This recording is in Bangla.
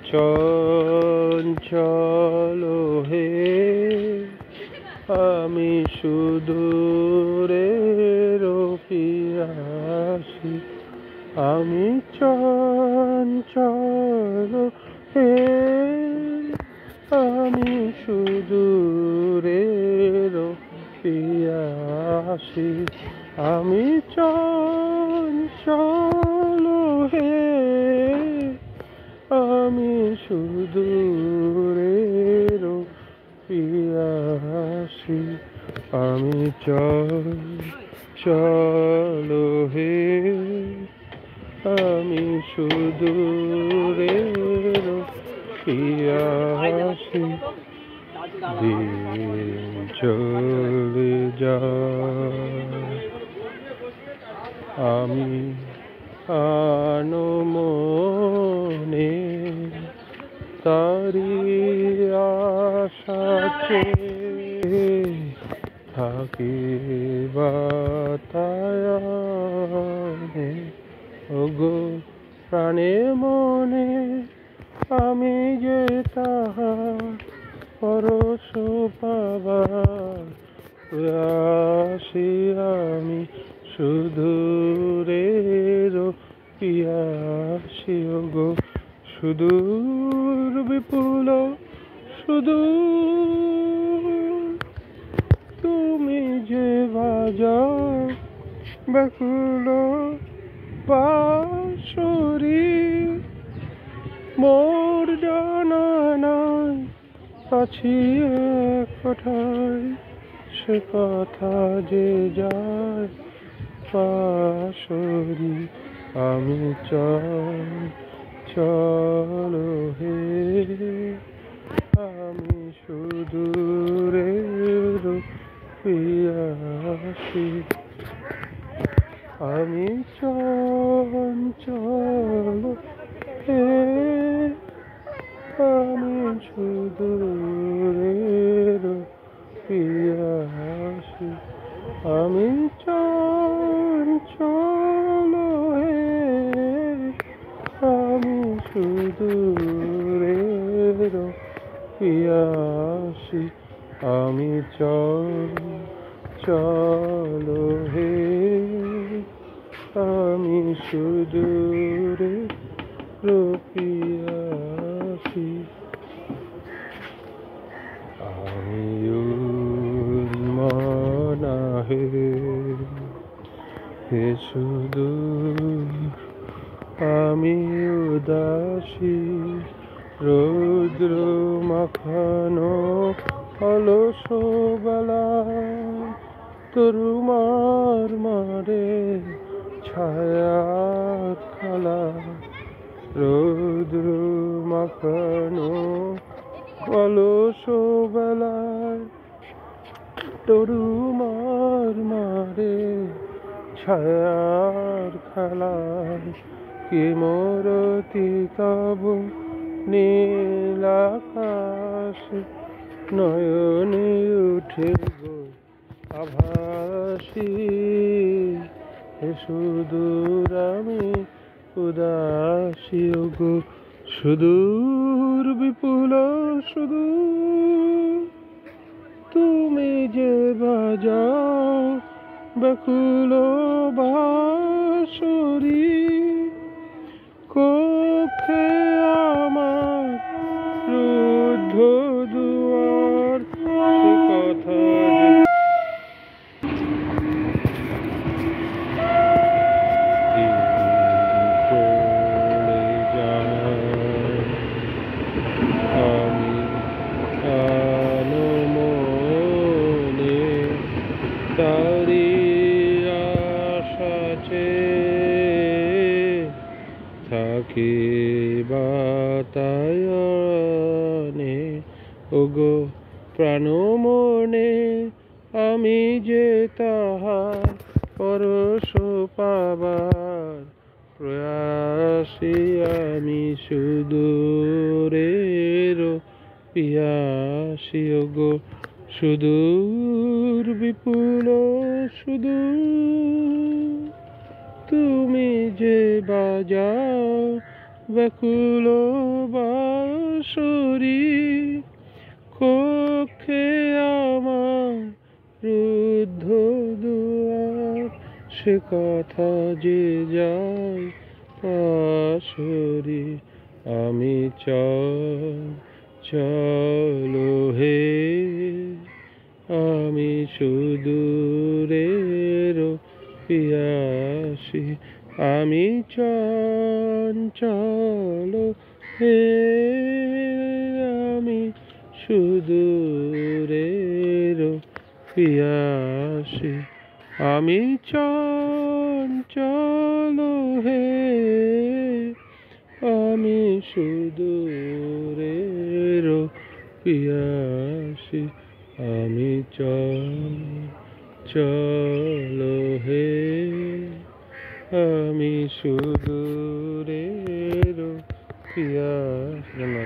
চঞ্চল হে আমি সুদূরের পিয়াসী আমি চঞ্চল হে আমি সুদূরের পিয়াসী আমি চঞ্চল হে আমি সুদূরের পিয়াসী আমি চঞ্চল হে আমি সুদূরের পিয়াসী দিন চলে যায় আমি আনমনে তারি আশাতে থাকি বাতায়নে ওগো প্রাণে মনে আমি যে তাহার পরশ পাবার প্রয়াসী আমি সুদূরের পিয়াসী ওগো সুদূর বিপুল সুদূর তুমি যে বাজাও ব্যাকুল বাঁশরি মোর জানা নাই আছি এক কথায় সে কথা যে যায় পাশরি আমি চঞ্চল হে আমি সুদূরের পিয়াসী আমি চঞ্চল হে আমি সুদূরের পিয়াসী আমি চঞ্চল হে আমি সুদূরের পিয়াসী আমি চঞ্চল হে আমি সুদূরের পিয়াসী আমি উন্মনা হে সুদূর আমি উদাসী রৌদ্র মাখানো অলস বেলা তরুমার মারে ছায়ার খালা রৌদ্র মাখানো অলস বেলায় তরুমার মারে ছায়ার খেলায় কি মরতি তব নীল আকাশ নয়নে উঠে গো আভাসী হে সুদূর আমি উদাসী গো সুদূর বিপুল সুদূর তুমি যে বাজাও ব্যাকুল বাঁশরি কক্ষে আমার রুদ্ধ দুয়ার সে কথা তারি আশাতে থাকি বাতায়নে ওগো প্রাণ মনে আমি যে তাহার পরশ পাবার প্রয়াসী আমি সুদূরের পিয়াসী ওগো সুদূর বিপুল সুদূর তুমি যে বাজাও ব্যাকুল বাঁশরি কক্ষে আমার রুদ্ধ দুয়ার, সে কথা যে যায় পাশরি। আমি চলো হে, আমি সুদূরের পিয়াসী। আমি চঞ্চল হে, আমি সুদূরের পিয়াসী। আমি চঞ্চল হে, আমি সুদূরের পিয়াসী। আমি চঞ্চল হে, আমি সুদূরের পিয়াসী।